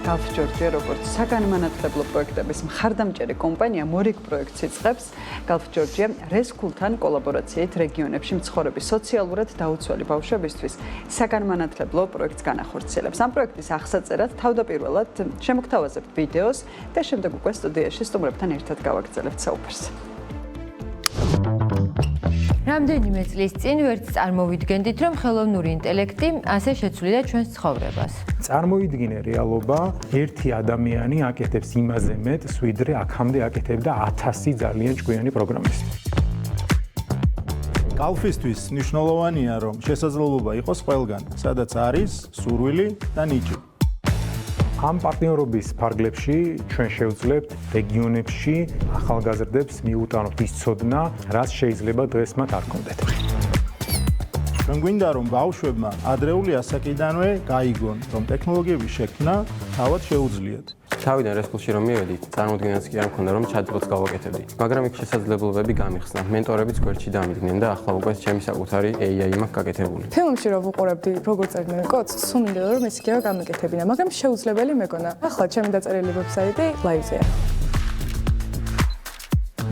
Gulf Georgia როგორც საგანმანათლებლო პროექტების მხარდამჭერი კომპანია მორიგ პროექტს იწყებს. Gulf Georgia რესკულთან კოლაბორაციით რეგიონებში მცხოვრები სოციალურად დაუცველი ბავშვებისთვის საგანმანათლებლო პროექტს განახორციელებს. ამ პროექტის აღსაწერად თავდაპირველად შემოგთავაზებთ ვიდეოს და შემდეგ უკვე სტუდიაში სტუმრებთან ერთად გავაგრძელებთ საუბარს. რამდენიმე წლის წინ ვერც წარმოვიდგენდით, რომ ხელოვნური ინტელექტი ასე შეცვლიდა ჩვენს ცხოვრებას. წარმოიდგინე რეალობა, ერთი ადამიანი აკეთებს იმაზე მეტს, ვიდრე აქამდე აკეთებდა 1000 ძალიან ჭკვიანი პროგრამისტი. Gulf-ისთვის მნიშვნელოვანია, რომ შესაძლებლობა იყოს ყველგან, სადაც არის სურვილი და ნიჭი. ამ პარტნიორობის ფარგლებში ჩვენ შევძლებთ რეგიონებში ახალგაზრდებს მიუტანოთ ის ცოდნა, რაც შეიძლება დღეს მათ არ ჰქონდეთ. ჩვენ გვინდა, რომ ბავშვებმა ადრეული ასაკიდანვე გაიგონ, რომ ტექნოლოგიების შექმნა თავად შეუძლიათ. თავიდან რესკულში რომ მივედით, წარმოუდგენელს კი არ მქონდა რომ ჩატბოტს გავაკეთებდი. მაგრამ იქ შესაძლებლობები გამიხსნა. მენტორებიც გვერდში დამიდგნენ და ახლა უკვე ჩემი საკუთარი AI მაქვს გაკეთებული. ფილმში რომ ვუყურებდი როგორ წერდნენ კოდს, სულ მინდოდა რომ ეს იქნება გამეკეთებინა, მაგრამ შეუძლებელი მეგონა. ახლა ჩემი დაწერილი ვებსაიტი ლაივზეა.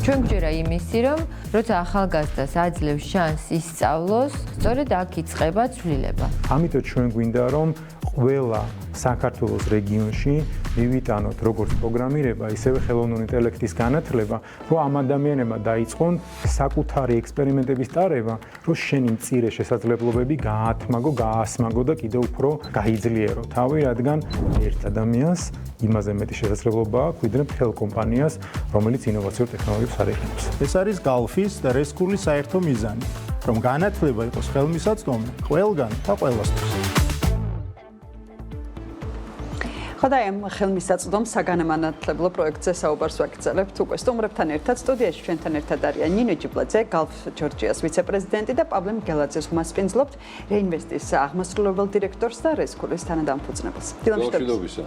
ჩვენ გვჯერა იმისი, რომ როცა ახალგაზრდას აძლევს შანსს ისწავლოს, სწორედ აქ იწყება ცვლილება. ამიტომ ჩვენ გვინდა რომ ყველა საქართველოს რეგიონში მივიტანოთ როგორც პროგრამირება, ისევე ხელოვნური ინტელექტის განათლება, რომ ამ ადამიანებმა დაიწყონ საკუთარი ექსპერიმენტების ტარება, რომ შენი მცირე შესაძლებლობები გაასმაგო და კიდევ უფრო გაიძლიერო თავი, რადგან ერთ ადამიანს იმაზე მეტი შესაძლებლობა აქვს, ვიდრე მთელ კომპანიას, რომელიც ინოვაციურ ტექნოლოგიებს არიღებს. ეს არის Gulf-ის და რესკულის საერთო მიზანი, რომ განათლება იყოს ხელმისაწვდომი ყველგან და ყველასთვის. ხოდაი ამ ხელმისაწვდომ საგანმანათლებლო პროექტზე საუბარს ვაგრძელებთ უკვე სტუმრებთან ერთად სტუდიაში ჩვენთან ერთად არიან ნინო ჯიბლაძე, Gulf Georgia-ს ვიცე-პრეზიდენტი და პავლე მგელაძეს ვმასპინძლობთ რეინვესტის აღმასრულებელ დირექტორს და რესკულის თანადამფუძნებელს. დილამშვიდობისა.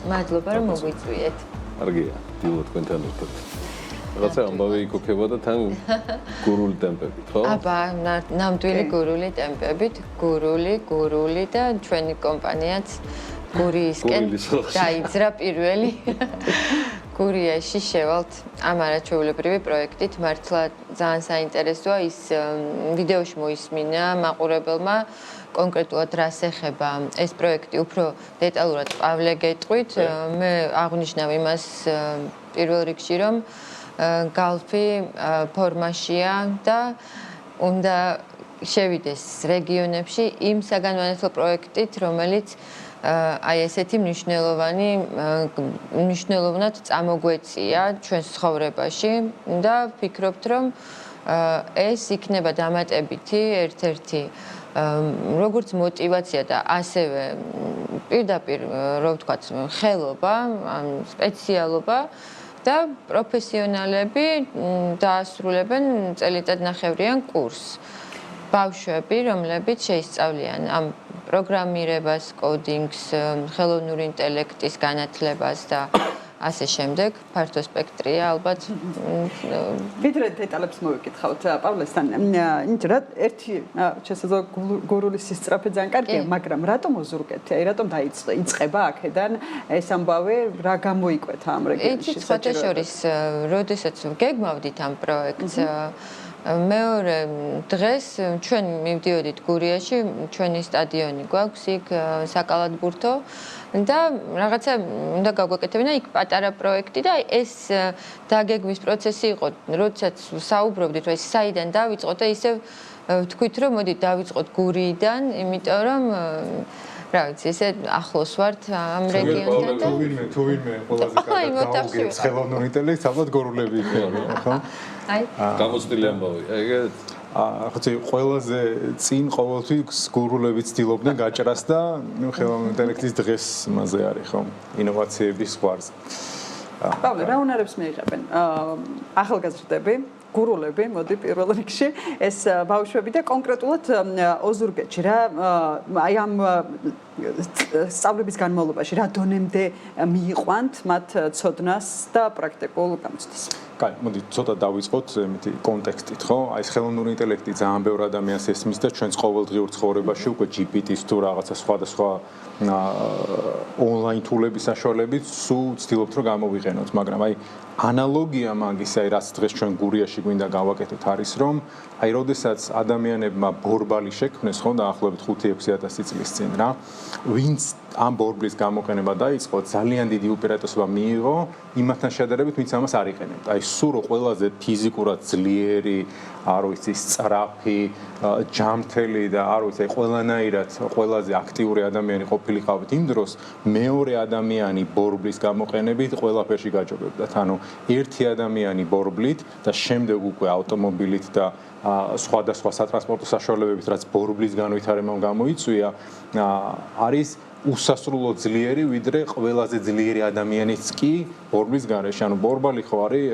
მადლობა რომ მოგვიწვიეთ. კარგია, დილო თქვენთან ერთად. რაღაცა ამბავი იქოქება და თან გურული ტემპებით, ხო? აბა, ნამდვილი გურული ტემპებით, გურული და ჩვენი კომპანიაც გურიისკენ დაიძრა პირველი. გურიაში შევალთ ამ არაჩვეულებრივი პროექტით. მართლა ძალიან საინტერესოა ის ვიდეოში მოისმინა მაყურებელმა კონკრეტულად რას ეხება ეს პროექტი უფრო დეტალურად პავლე გეტყვით. მე აღნიშნავ იმას პირველ რიგში რომ Gulf-ი ფორმაშია და უნდა შევიდეს რეგიონებში იმ საგანმანათლებლო პროექტით, რომელიც აი ესეთი მნიშვნელოვნად წამოგვეწია ჩვენს ცხოვრებაში და ვფიქრობთ, რომ ეს იქნება დამატებითი ერთ-ერთი როგორც მოტივაცია და ასევე პირდაპირ რო ვთქვათ ხელობა, სპეციალობა და პროფესიონალები დაასრულებენ წელიწადნახევრიან კურსს. ბავშვები, რომლებიც შეისწავლიან ამ პროგრამირებას, კოდინგს, ხელოვნური ინტელექტის განათლებას და ასე შემდეგ, ფართო სპექტრია ალბათ. ვიდრე დეტალებს მოვიკითხავთ პავლესთან. რა ერთი შესაძლოა გურული სისწრაფე ძალიან კარგია, მაგრამ რატომ ოზურგეთ? აი რატომ დაიწყება აქედან ეს ამბავი, რა გამოიკვეთა ამ რეგიონში? იცით, სხვათა შორის, როდესაც გეგმავდით ამ პროექტს, მეორე დღეს ჩვენ მივდიოდით გურიაში, ჩვენი სტადიონი გვაქვს იქ საკალათბურთო და რაღაცა უნდა გაგვეკეთებინა იქ პატარა პროექტი და ეს დაგეგმვის პროცესი იყო, როდესაც საუბრობდით, რომ საიდან დავიწყოთ და ისევ ვთქვით, რომ მოდი დავიწყოთ გურიიდან, იმიტომ რომ რა ვიცი, ესე ახლოს ვართ ამ რეგიონთან და თუ ვინმე ყველაზე კარგად გაუგებს ხელოვნურ ინტელექტს, ალბათ გურულები იქნება, ხო? აი, გამოცდილი ამბავი. ეგეთ ხოთი ყველაზე წინ ყოველთვის გურულები ცდილობდნენ გაჭრას და ხელოვნური ინტელექტის დღეს მასე არის, ხო? ინოვაციების ზღვარზე. პავლე, რა უნარებს მიიღებენ ახალგაზრდები, გურულები, მოდი პირველ რიგში, ეს ბავშვები და კონკრეტულად ოზურგეთში რა აი ამ სწავლების განმავლობაში რა დონემდე მიიყვანთ მათ ცოდნას და პრაქტიკულ გამოცდას? კაი, მოდი ცოტა დავიწყოთ მითი კონტექსტით, ხო? აი ეს ხელოვნური ინტელექტი ძალიან ბევრ ადამიანს ესმის და ჩვენს ყოველდღიურ ცხოვრებაში უკვე GPT-ს თუ რაღაცა სხვადასხვა ონლაინ თულების საშუალებით სულ ვცდილობთ რომ გამოვიყენოთ, მაგრამ აი ანალოგია მაგისა, აი რაც დღეს ჩვენ გურიაში გვინდა გავაკეთოთ არის რომ აი როდესაც ადამიანებმა ბორბალი შექმნეს, ხო, დაახლოებით 5-6000 წლის წინ რა, ვინც ამ ბორბლის გამოყენება დაიწყო, ძალიან დიდი უპირატესობა მიიღო იმათთან შედარებით, ვინც ამას არ იყენებდა. აი სულ ყველაზე ფიზიკურად ძლიერი, არ ვიცი, სწრაფი, ჯამთელი და არ ვიცი, ყველანაირად ყველაზე აქტიური ადამიანი ყოფილიყავით იმ დროს, მეორე ადამიანი ბორბლის გამოყენებით ყველაფერში გაჯობებდათ. ანუ ერთი ადამიანი ბორბლით და შემდეგ უკვე ავტომობილით და სხვადასხვა სატრანსპორტო საშუალებებით, რაც ბორბლის განვითარებამ გამოიწვია, არის უსასრულო ძლიერი, ვიდრე ყველაზე ძლიერი ადამიანიც კი ბორბლის გარეშე. ანუ ბორბალი ხო არის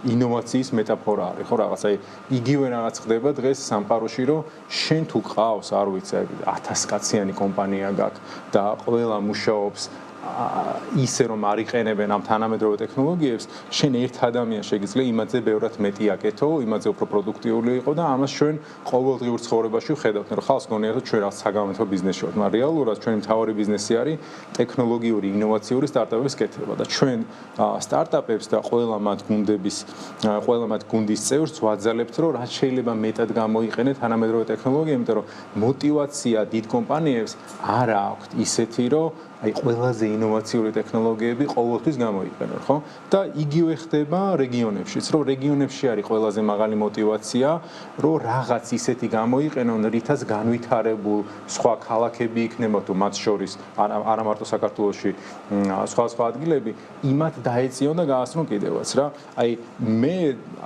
ინოვაციის მეტაფორა არის, ხო რაღაც აი იგივე რაღაც ხდება დღეს სამყაროში, რომ შენ თუ ყავს, არ ვიცი, 1000 კაციანი კომპანია გაქვს და ყველა მუშაობს ისე რომ არ იყენებენ ამ თანამედროვე ტექნოლოგიებს, შენ ერთ ადამიანს შეგიძლია იმაზე ბევრად მეტი აკეთო, იმაზე უფრო პროდუქტიული იყო და ამას ჩვენ ყოველდღიურ ცხოვრებაში ვხედავთ, რომ ხალხს გონიათ, რომ ჩვენ რაღაც საგამომცემლო ბიზნესი ვართ, მაგრამ რეალურად ჩვენი მთავარი ბიზნესი არის ტექნოლოგიური, ინოვაციური სტარტაპების კეთება და ჩვენ სტარტაპებს და ყველა მათ გუნდის წევრს ვაძალებთ, რომ რაც შეიძლება მეტად გამოიყენეთ თანამედროვე ტექნოლოგია, იმიტომ რომ мотивация დიდ კომპანიებს არ აქვს ისეთი, რომ აი ყველაზე ინოვაციური ტექნოლოგიები ყოველთვის გამოიყენონ, ხო? და იგივე ხდება რეგიონებშიც, რომ რეგიონებში არის ყველაზე მაღალი мотивация, რომ რაღაც ისეთი გამოიყენონ, რითაც განვითარებულ სხვა ქალაქები იქნება თუ მათ შორის არა მარტო საქართველოში სხვა ადგილები, იმათ დაეწიონ და გაასწრონ კიდევაც რა. აი მე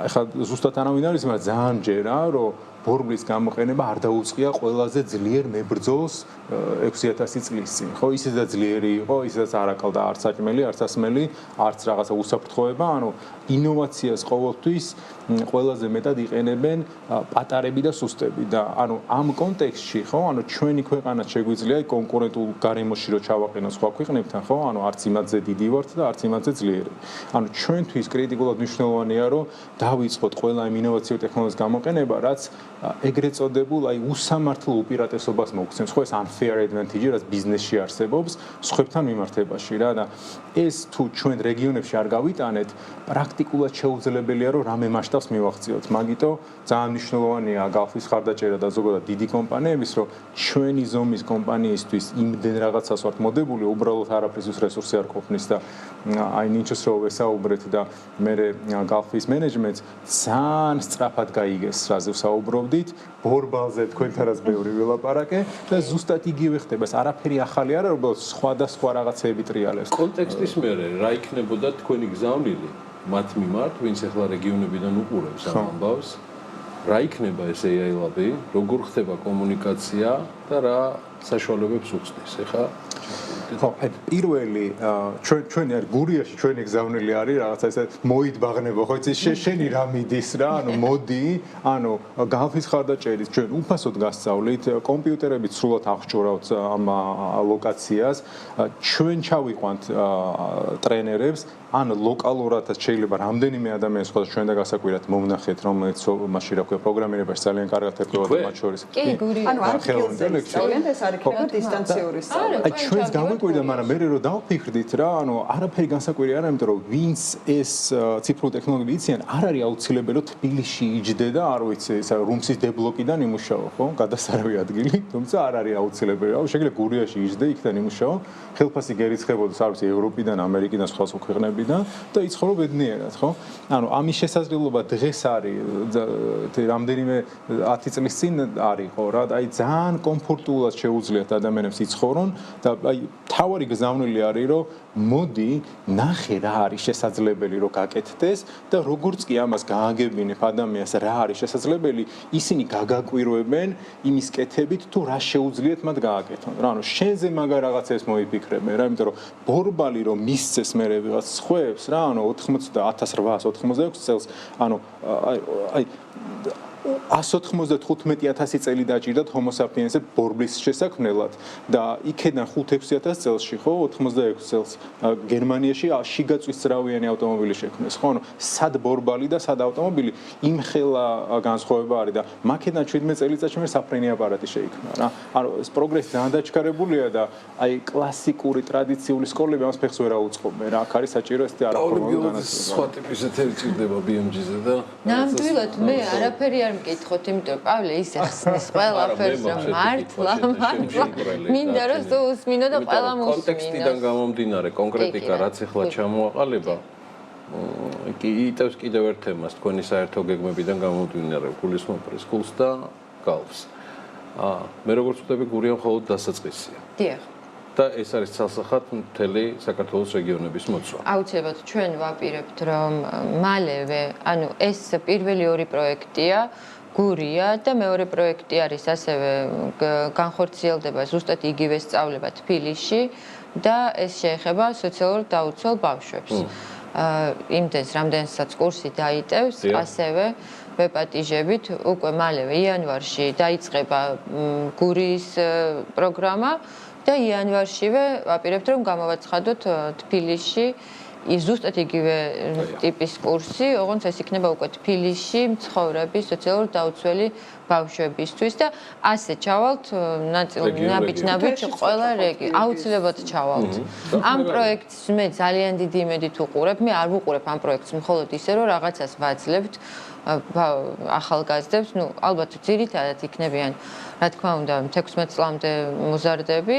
ახლა ზუსტად არავინ არის, მაგრამ ძალიან ჯერა, რომ ბორბლის გამოყენება არ დაუწყია ყველაზე ძლიერ მებრძოლს 6000 წლის წინ, ხო? ისედაც ძლიერი იყო, ისედაც არ აკალდა არც საჭმელი, არც ასმელი, არც რაღაცა უსაფრთხოება, ანუ ინოვაციას ყოველთვის ყველაზე მეტად იყენებენ პატარები და სუსტები და ანუ ამ კონტექსტში, ხო, ანუ ჩვენი ქვეყანა შეგვიძლია კონკურენტულ გარემოში რო ჩავაყენოთ სხვა ქვეყნებთან, ხო? ანუ არც იმათზე დიდი ვართ და არც იმათზე ძლიერი. ანუ ჩვენთვის კრიტიკულად მნიშვნელოვანია, რომ დავიწყოთ ყველა იმ ინოვაციურ ტექნოლოგიების გამოყენება, რაც ეგრეთ წოდებულ აი უსამართლო უპირატესობას მოგცემს, ხო, ეს unfair advantage, რაც ბიზნესში არსებობს სხვებთან მიმართებაში რა და ეს თუ ჩვენ რეგიონებში არ გავიტანეთ, პრაქტიკულად შეუძლებელია, რომ რამე მასშტაბს მივაღწიოთ. მაგიტო ძალიან მნიშვნელოვანია გალფის ხარდაჭერა და ზოგადად დიდი კომპანიების, რომ ჩვენი ზომის კომპანიისთვის იმდენ რაღაცას ვართ მოდებული, უბრალოდ არაფრისთვის რესურსი არ ყოფნის და აი ნინჩოს რო ვესაუბრეთ და მე გალფის მენეჯმენტს ძალიან სწრაფად გაიგეს, რაზე ვსაუბრობდით, ბორბალზე თქვენთანაც ბევრი ვილაპარაკე და ზუსტად იგივე ხდება. ეს არაფერი ახალი არ არის, უბრალოდ სხვადასხვა რაღაცეები ტრიალებს. კონტექსტის მერე რა იქნებოდა თქვენი გზავნილი მათ მიმართ, ვინც ახლა რეგიონებიდან უყურებს ამ ამბავს, რა იქნება ეს AI Lab-ი, როგორ ხდება კომუნიკაცია და რა საშუალებებს უხსნის ახლა? ხო, პირველი ჩვენი არ გურიაში ჩვენი გზავნილი არის რაღაცა ესე მოიდბაღნებო, ხო იცი შენი რა მიდის რა, ანუ მოდი, ანუ გალფის ხარდაჭერით ჩვენ უფასოდ გასწავლით, კომპიუტერებით სრულად აღჭურავთ ამ ლოკაციას, ჩვენ ჩავიყვანთ ტრენერებს, ან ლოკალურადაც შეიძლება რამდენიმე ადამიანს ხოდა ჩვენ და გასაკვირად მომნახეთ, რომელიც მასში რა ქვია პროგრამირებაში ძალიან კარგად ერკვევა მათ შორის. კი, გურიაში. ანუ არ გიგზავნა ეს არ იქნება დისტანციური სწავლა. აი ჩვენს გამოიკვირდა, მაგრამ მე რო დავფიქრდით რა, ანუ არაფერი განსაკვირი არა, იმიტომ რომ ვინც ეს ციფრულ ტექნოლოგიები იციან, არ არის აუცილებელი რომ თბილისში იჯდე და არ ვიცი, ისა რუმსის დებლოკიდან იმუშაო, ხო? გადასარავი ადგილი, თუმცა არ არის აუცილებელი. აუ შეიძლება გურიაში იჯდე, იქიდან იმუშაო, ხელფასი გერიცხებოდეს, არ ვიცი, ევროპიდან, ამერიკიდან, სხვა ქვეყნებიდან და იცხოვრო ბედნიერად, ხო? ანუ ამის შესაძლებლობა დღეს არის რამდენიმე 10 წლის წინ არისო რა, აი ძალიან კომფორტულად შეუძლიათ ადამიანებს იცხოვრონ და აი თავარი გზავნილი არის, რომ მოდი ნახე რა არის შესაძლებელი რომ გაკეთდეს და როგორც კი ამას გააგებინებ ადამიანს რა არის შესაძლებელი, ისინი გაგაკვირვებენ იმის კეთებით თუ რა შეუძლიათ მათ გააკეთონ. რა, ანუ შენზე მაგარ რაღაცებს მოიფიქრებენ რა, იმიტომ რომ ბორბალი რომ მისცეს მე ვიღაც ხვევს რა, ანუ 1886 წელს, ანუ აი 195,000 წელი დაჭირდათ Homo sapiens-ებს ბორბლის შესაქმნელად და იქედან 5-6,000 წელსში, ხო, 86 წელს გერმანიაში შიგაწვისძრავიანი ავტომობილი შექმნეს, ხო? ანუ სად ბორბალი და სად ავტომობილი იმხელა განსხვავება არის და მაქედან 17 წელიწადში მე საფრენი აპარატი შეიქმნა რა. ანუ ეს პროგრესი ძალიან დაჩქარებულია და აი კლასიკური ტრადიციული სკოლები ამას ფეხს ვერ აუწყობენ რა. აქ არის საჭირო ესეთი არაფორმალური განათლება. სხვა ტიპის ეთერი ჭირდება BMG-ზე და ნამდვილად მე არაფერი არ მკითხოთ, იმიტომ რომ პავლე ისე ხსნის ყველაფერს რომ მართლა მინდა რომ სულ უსმინო და ყველა მოსმინო. კონტექსტიდან გამომდინარე კონკრეტიკა რაც ახლა ჩამოაყალიბა კი იტევს კიდევ ერთ თემას თქვენი საერთო გეგმებიდან გამომდინარე გულისხმობ სკოლს და გალფს. მე როგორც ვხვდები გურია მხოლოდ დასაწყისია. დიახ. და ეს არის ცალსახად მთელი საქართველოს რეგიონების მოცვა. აუცილებლად ჩვენ ვაპირებთ რომ მალევე, ანუ ეს პირველი ორი პროექტია გურია და მეორე პროექტი არის ასევე განხორციელდება ზუსტად იგივე სწავლება თბილისში და ეს შეეხება სოციალურ დაუცველ ბავშვებს. იმდენს რამდენსაც კურსი დაიტევს, ასევე ვეპატიჟებით უკვე მალევე იანვარში დაიწყება გურიის პროგრამა და იანვარშივე ვაპირებთ რომ გამოვაცხადოთ თბილისში ზუსტად იგივე ტიპის კურსი, ოღონდ ეს იქნება უკვე თბილისში მცხოვრები სოციალურ დაუცველი ბავშვებისთვის და ასე ჩავალთ ნაბიჯ-ნაბიჯ ყველა რეგიონი. აუცილებლად ჩავალთ. ამ პროექტს მე ძალიან დიდი იმედით ვუყურებ. მე არ ვუყურებ ამ პროექტს მხოლოდ ისე რომ რაღაცას ვაძლევთ ახალგაზრდებს, ну, ალბათ ძირითადად იქნებიან, რა თქმა უნდა, 16 წლამდე მოზარდები,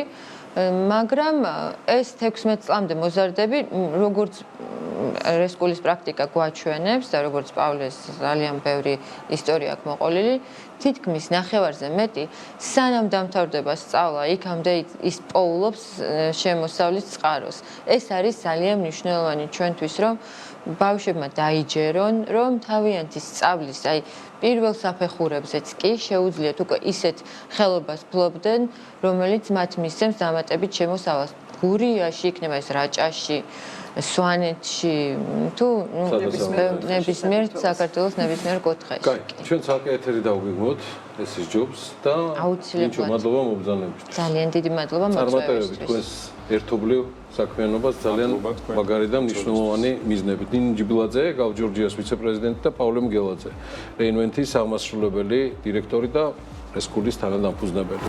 მაგრამ ეს 16 წლამდე მოზარდები, როგორც რესკულის პრაქტიკა გვაჩვენებს და როგორც პავლეს ძალიან ბევრი ისტორია აქვს მოყოლილი, თითქმის ნახევარზე მეტი სანამ დამთავრდება სწავლა, იქამდე ის პოულობს შემოსავლის წყაროს. ეს არის ძალიან მნიშვნელოვანი ჩვენთვის, რომ ბავშვებმა დაიჯერონ, რომ თავიანთი სწავლის, აი პირველ საფეხურებზეც კი შეუძლიათ უკვე ისეთ ხელობას ფლობდნენ, რომელიც მათ მისცემს დამატებით შემოსავალს. გურიაში იქნება ეს რაჭაში, სვანეთში, თუ ნებისმიერ საქართველოს ნებისმიერ კუთხეში. კაი, ჩვენ ცალკე ეთერი დავგვიგმოთ, ეს ის ჯობს და აუცილებლად. მადლობა მობრძანებისთვის. ძალიან დიდი მადლობა წარმატებებით თქვენს ერთობლივ საქმიანობას ძალიან მაგარი და მნიშვნელოვანი მიზნებით. ნინი ჯიბლაძე, გავჯორჯიას ვიცე-პრეზიდენტი და პავლე მგელაძე, რეინვენტის აღმასრულებელი დირექტორი და რესკულის თანადამფუძნებელი.